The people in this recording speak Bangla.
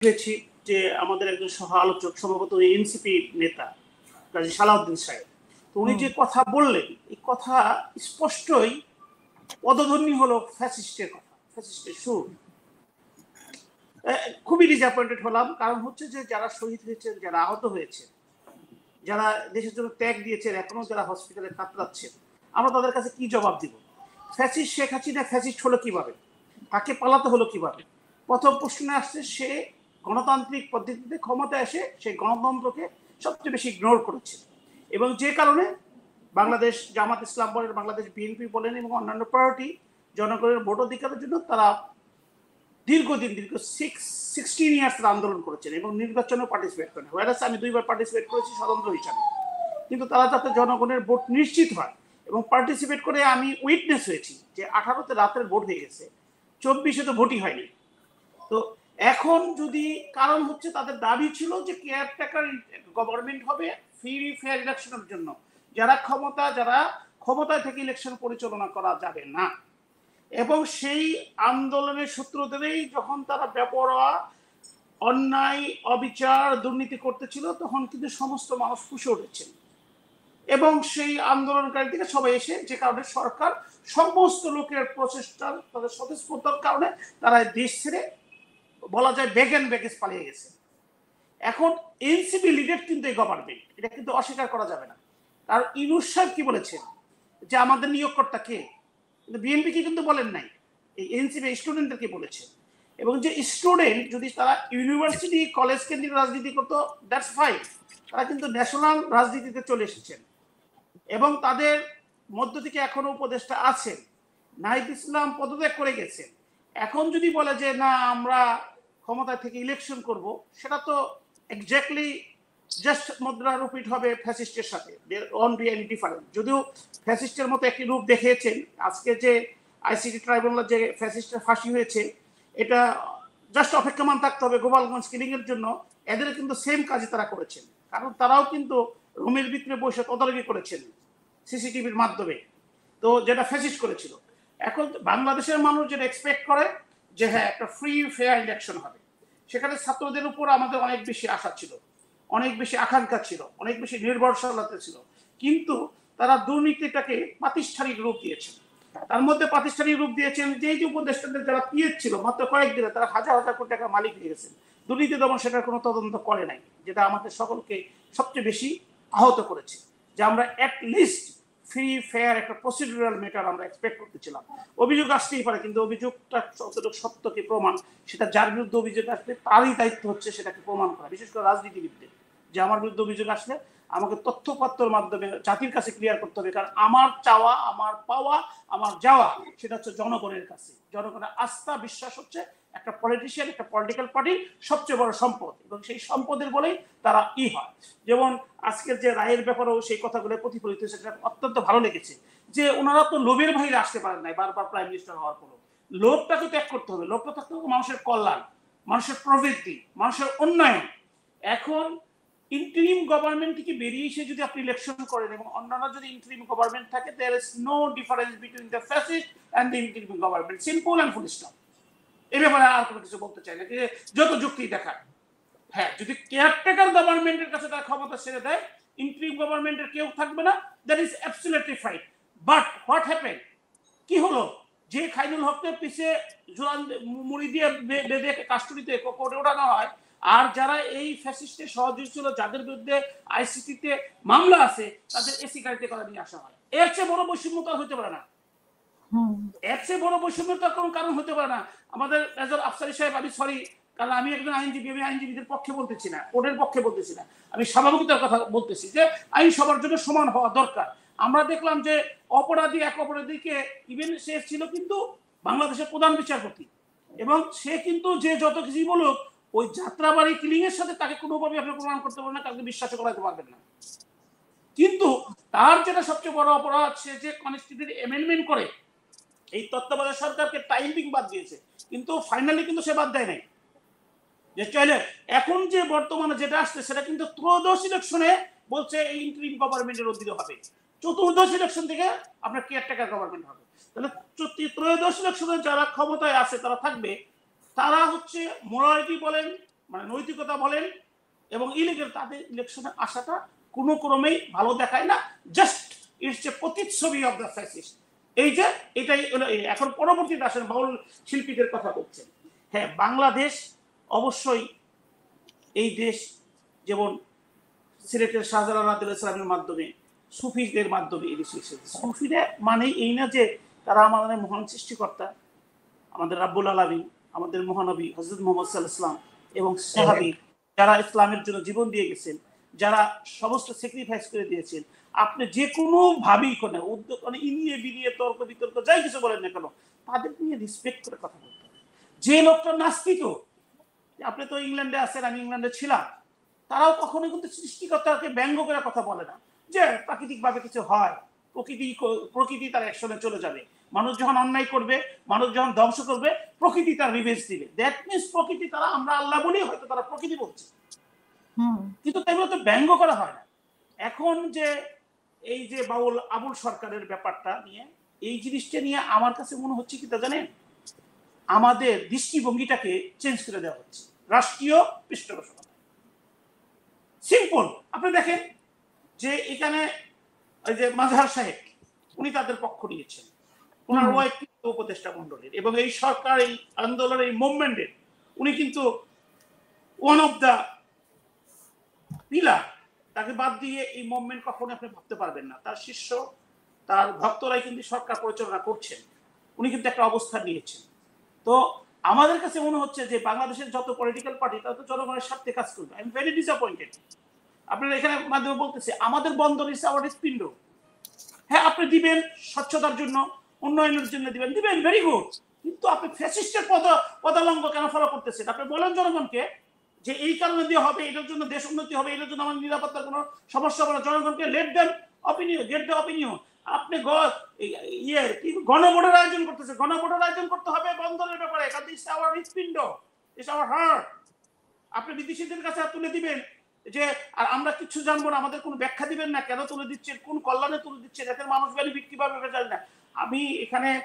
হয়েছি যে আমাদের একজন সহ আলোচক সম্ভবত এনসিপি নেতা কাজী সালাউদ্দিন সাহেব, তো উনি যে কথা বললেন এই কথা স্পষ্টই পদধ্বনি হলো ফ্যাসিস্টের কথা, ফ্যাসিস্টের সুর। খুবই ডিসঅ্যাপয়েন্টেড হলাম, কারণ হচ্ছে যে যারা শহীদ হয়েছেন, যারা আহত হয়েছেন, যারা দেশের জন্য ত্যাগ দিয়েছেন, এখনো যারা হসপিটালে কাতরাচ্ছেন, আমরা তাদের কাছে কি জবাব দিব? ফ্যাসিস্ট শেখ হাসিনা ফ্যাসিস্ট হলো কিভাবে, তাকে পালাতে হলো কিভাবে? প্রথম প্রশ্নে আসছে সে গণতান্ত্রিক পদ্ধতিতে ক্ষমতা এসে সেই গণতন্ত্রকে সবচেয়ে বেশি ইগনোর করেছে, এবং যে কারণে বাংলাদেশ জামাত ইসলাম বলেন, বাংলাদেশ বিএনপি বলেন এবং অন্যান্য পার্টি জনগণের ভোটাধিকারের জন্য তারা দীর্ঘদিন 16 ইয়ার্স আন্দোলন করেছেন এবং নির্বাচনেও পার্টিসিপেট করেন। ওয়ারাস আমি 2বার পার্টিসিপেট করেছি স্বতন্ত্র হিসাবে, কিন্তু তারা যাতে জনগণের ভোট নিশ্চিত হয় এবং পার্টিসিপেট করে আমি উইটনেস হয়েছি যে 18তে রাতের ভোট হয়ে গেছে, 24-এ তো ভোটই হয়নি। তো এখন যদি কারণ হচ্ছে তাদের দাবি ছিল যে কেয়ারটেকার গভর্নমেন্ট হবে ফ্রি ফেয়ার ইলেকশনের জন্য, যারা ক্ষমতায় থেকে ইলেকশন পরিচালনা করা যাবে না, এবং সেই আন্দোলনের সূত্র ধরেই যখন তারা বেপরোয়া অন্যায় অবিচার দুর্নীতি করতেছিল তখন কিন্তু সমস্ত মানুষ ফুঁসে উঠেছেন, এবং সেই আন্দোলনকারী থেকে সবাই এসে, যে কারণে সরকার সমস্ত লোকের প্রচেষ্টা তাদের স্বতঃস্ফূর্ততার কারণে তারা দেশ ছেড়ে বলা যায় ব্যাগ এন্ড ব্যাগেজ পালিয়ে গেছে। এখন এনসিপি লিডেড কিন্তু এই গভর্নমেন্ট, এটা কিন্তু অস্বীকার করা যাবে না। কারণ ইউনূস সাহেব কি বলেছেন যে আমাদের নিয়োগকর্তা কে, কিন্তু বিএনপি কি কিন্তু বলেন নাই, এই এনসিপি স্টুডেন্টদেরকে বলেছে। এবং যে স্টুডেন্ট যদি তারা ইউনিভার্সিটি কলেজ কেন্দ্রিক রাজনীতি করতো দ্যাটস ফাইন, তারা কিন্তু ন্যাশনাল রাজনীতিতে চলে এসেছেন এবং তাদের মধ্য থেকে এখনো উপদেষ্টা আছেন। নাহিদ ইসলাম পদত্যাগ করে গেছেন, এখন যদি বলে যে না আমরা ক্ষমতা থেকে ইলেকশন করব, সেটা তো এক্স্যাক্টলি জাস্ট মুদ্রা রূপিত হবে ফ্যাসিস্টের সাথে, ওন বি এনি ডিফারেন্ট। যদিও ফ্যাসিস্টের মতো একটি রূপ দেখিয়েছেন আজকে যে আইসিটি ট্রাইব্যুনাল যে ফ্যাসিস্টের ফাঁসি হয়েছে, এটা জাস্ট অপেক্ষমান থাকতে হবে গোপালগঞ্জ কিলিং এর জন্য। এদের কিন্তু সেম কাজই তারা করেছেন, কারণ তারাও কিন্তু রুমের ভিতরে বসে তদারকি করেছেন সিসিটিভির মাধ্যমে, তো যেটা ফ্যাসিস্ট করেছিল। এখন বাংলাদেশের মানুষ যেটা এক্সপেক্ট করে যে হ্যাঁ একটা ফ্রি ফেয়ার ইলেকশন হবে, সেখানে ছাত্রদের উপর আমাদের অনেক বেশি আশা ছিল, অনেক বেশি আকাঙ্ক্ষা ছিল, অনেক বেশি নির্ভরশীলতা ছিল, কিন্তু তারা দুর্নীতিটাকে প্রাতিষ্ঠানিক রূপ দিয়েছেন। তার মধ্যে প্রাতিষ্ঠানিক রূপ দিয়েছেন যে উপদেষ্টাদের যারা পিএস ছিল মাত্র কয়েকদিনে তারা হাজার হাজার কোটি টাকার মালিক হয়ে গেছেন। দুর্নীতি দমন সেটার কোনো তদন্ত করে নাই, যেটা আমাদের সকলকে সবচেয়ে বেশি আহত করেছে, যে আমরা অ্যাটলিস্ট ফ্রি ফেয়ার একটা প্রসিডিউরাল ম্যাটার আমরা এক্সপেক্ট করতেছিলাম। অভিযোগ আসতেই পারে, কিন্তু অভিযোগটা কতটুকু সত্য কি প্রমাণ, সেটা যার বিরুদ্ধে অভিযোগ আসবে তারই দায়িত্ব হচ্ছে সেটাকে প্রমাণ করা, বিশেষ করে রাজনীতিবিদদের। যে আমার বিরুদ্ধে অভিযোগ আসলে আমাকে তথ্যপত্রের মাধ্যমে জাতির কাছে ক্লিয়ার করতে হবে, কারণ আমার চাওয়া, আমার পাওয়া, আমার যাওয়া সেটা হচ্ছে জনগণের কাছে। জনগণের আস্থা বিশ্বাস হচ্ছে একটা পলিটিশিয়ান, একটা পলিটিক্যাল পার্টির সবচেয়ে বড় সম্পদ, এবং সেই সম্পদের বলেই তারা হয়। যেমন আজকের যে রায়ের ব্যাপারেও সেই কথাগুলো প্রতিফলিত হয়েছে, সেটা অত্যন্ত ভালো লেগেছে যে ওনারা তো লোভের বাইরে আসতে পারেন নাই, বারবার প্রাইম মিনিস্টার হওয়ার পরও লোভটাকে ত্যাগ করতে হবে। লোভটা থাকতে হবে মানুষের কল্যাণ, মানুষের প্রবৃদ্ধি, মানুষের উন্নয়ন। এখন ইন্টারিম গভর্নমেন্ট থেকে বেরিয়ে এসে যদি আপনি ইলেকশন করেন এবং অন্যান্য যদি ইন্টারিম গভর্নমেন্ট থাকে, there is no difference between the fascist and the interim government, simple and full stop. এই ব্যাপারে আর কোনো কিছু বলতে চাই না, যে যত যুক্তি দেখায়। হ্যাঁ, যদি কেয়ারটেকার গভর্নমেন্টের কাছে তার ক্ষমতা ছেড়ে দেয়, ইন্টারিম গভর্নমেন্টের কেউ থাকবে না, that is absolutely fine. But what happen, কি হলো, যে খাইরুল হককে পিছে জোরান মুড়ি দিয়ে বেঁধে কাস্টডিতে কোর্টে ওঠানো হয়, আর যারা এই ফ্যাসিস্টের সহযোগী ছিল, যাদের বিরুদ্ধে আইসিটিতে মামলা আছে, তাদের এসি গাড়িতে করে নিয়ে আসা হয়। এর চেয়ে বড় বৈষম্য তো হতে পারে না, এর চেয়ে বড় বৈষম্যতার কোনো কারণ হতে পারে না। আমাদের মেজর আফসারি সাহেব, আমি সরি, কারণ আমি একজন আইনজীবী, আমি আইনজীবীদের পক্ষে বলতেছি না, কোর্টের পক্ষে বলতেছি না, আমি স্বাভাবিকতার কথা বলতেছি যে আইন সবার জন্য সমান হওয়া দরকার। আমরা দেখলাম যে অপরাধী এক অপরাধীকে, ইভেন সে ছিল কিন্তু বাংলাদেশের প্রধান বিচারপতি, এবং সে কিন্তু যে যত কিছুই বলুক ওই যাত্রাবাড়ি কিলিং এর সাথে তাকে কোনোভাবে আপনি প্রমাণ করতে পারবেন না, কাউকে বিশ্বাস করাতে পারবেন না। কিন্তু তার যেটা সবচেয়ে বড় অপরাধ, সে যে কনস্টিটিউশন অ্যামেন্ডমেন্ট করে এই তত্ত্বাবধায়ক সরকারকে টাইমিং বাদ দিয়েছে, কিন্তু ফাইনালি কিন্তু সে বাদ দেয় নাই। যে চাইলে এখন যে বর্তমানে যেটা আসছে সেটা কিন্তু ত্রয়োদশ ইলেকশনে বলছে এই ইন্টারিম গভর্নমেন্টের অধীনে হবে, চতুর্দশ ইলেকশন থেকে আপনার কেয়ারটেকার গভর্নমেন্ট হবে। তাহলে ত্রয়োদশ ইলেকশনে যারা ক্ষমতায় আছে তারা থাকবে, তারা হচ্ছে মোরালিটি বলেন, মানে নৈতিকতা বলেন এবং ইলিগাল, তাদের ইলেকশনে আসাটা কোনো ক্রমেই ভালো দেখায় না। জাস্ট ইটস এ প্রতিচ্ছবি অফ দ্য ফ্যাসিস্ট। এই যে এটাই হলো। এখন পরবর্তীতে আসেন বাউল শিল্পীদের কথা বলছেন। হ্যাঁ, বাংলাদেশ অবশ্যই এই দেশ যেমন সিলেটের শাহজালাল ইসলামের মাধ্যমে, সুফিদের মাধ্যমে এই দেশে এসেছে। সুফিরা মানে এই না যে তারা আমাদের মহান সৃষ্টিকর্তা, আমাদের রাব্বুল আলামিন, আমাদের মহানবী হযরত মুহাম্মদ সাল্লাল্লাহু আলাইহি ওয়াসাল্লাম এবং সাহাবী যারা ইসলামের জন্য জীবন দিয়ে গেছেন, যারা সমস্ত স্যাক্রিফাইস করে দিয়েছেন। আপনি যে কোনো ভাবেই কোনো উদ্যোগ মানে ইনিয়ে বিনিয়ে তর্ক বিতর্ক যাই কিছু বলেন না কেন, তাদের নিয়ে রিসপেক্ট করে কথা বলতে হবে। যে লোকটা নাস্তিক, আপনি তো ইংল্যান্ডে আছেন, আমি ইংল্যান্ডে ছিলাম, তারাও কখনো কিন্তু সৃষ্টিকর্তাকে ব্যঙ্গ করে কথা বলে না যে প্রাকৃতিক ভাবে কিছু হয়, প্রকৃতি তার অ্যাকশনে চলে যাবে। মানুষ যখন অন্যায় করবে, মানুষ যখন ধ্বংস করবে, প্রকৃতি তার রিভেঞ্জ দিবে। দ্যাট মিনস প্রকৃতি, তারা আমরা আল্লাহ বলি, হয়তো তারা প্রকৃতি বলছে, কিন্তু তাইগুলো তো ব্যঙ্গ করা হয় না। এখন যে এই যে আবুল সরকারের ব্যাপারটা নিয়ে, এই জিনিসটা নিয়ে আমার কাছে মনে হচ্ছে কি তা জানেন, আমাদের দৃষ্টিভঙ্গিটাকে চেঞ্জ করে দেওয়া হচ্ছে রাষ্ট্রীয় পৃষ্ঠপোষকতা। সিম্পল, আপনি দেখেন যে এখানে ওই যে মাজহার সাহেব, উনি তাদের পক্ষ নিয়েছেন, ওনার ওয়াইফ কিন্তু উপদেষ্টা মন্ডলীর, এবং এই সরকার, এই আন্দোলনের, এই মুভমেন্টের উনি কিন্তু ওয়ান অফ দ্য পিলার। তাকে বাদ দিয়ে এই মুভমেন্ট কখনো আপনি ভাবতে পারবেন না। তার শিষ্য, তার ভক্তরাই কিন্তু সরকার পরিচালনা করছেন, উনি কিন্তু একটা অবস্থান নিয়েছেন। তো আমাদের কাছে মনে হচ্ছে যে বাংলাদেশের যত পলিটিক্যাল পার্টি তারা তো জনগণের স্বার্থে কাজ করবে। I am very disappointed. আপনারা এখানে মাধ্যমে বলতেছে আমাদের বন্দর ইজ আওয়ার হৃৎপিণ্ড। হ্যাঁ, আপনি দিবেন স্বচ্ছতার জন্য, উন্নয়নের জন্য দিবেন, ভেরি গুড, কিন্তু আপনি ফ্যাসিস্টের পদালঙ্গ কেন ফলো করতেছেন? আপনি বলেন জনগণকে যে এই কারণে দিয়ে হবে, এটার জন্য দেশ উন্নতি হবে, এটার জন্য আমার নিরাপত্তার কোনো সমস্যা হবে না। জনগণকে let then opinion, get the opinion. আপনি গণভোটের আয়োজন করতেছে, গণভোটের আয়োজন করতে হবে বন্দরের ব্যাপারে, কারণ ইটস আওয়ার হৃৎপিণ্ড, ইটস আওয়ার হার্ট। আপনি বিদেশিদের কাছে তুলে দিবেন যে আর আমরা কিছু জানবো না, আমাদের কোনো ব্যাখ্যা দিবেন না, কেন তুলে দিচ্ছেন, কোন কল্যাণে তুলে দিচ্ছেন, এতে মানুষ বেনিফিট কিভাবে জানি না। আমি এখানে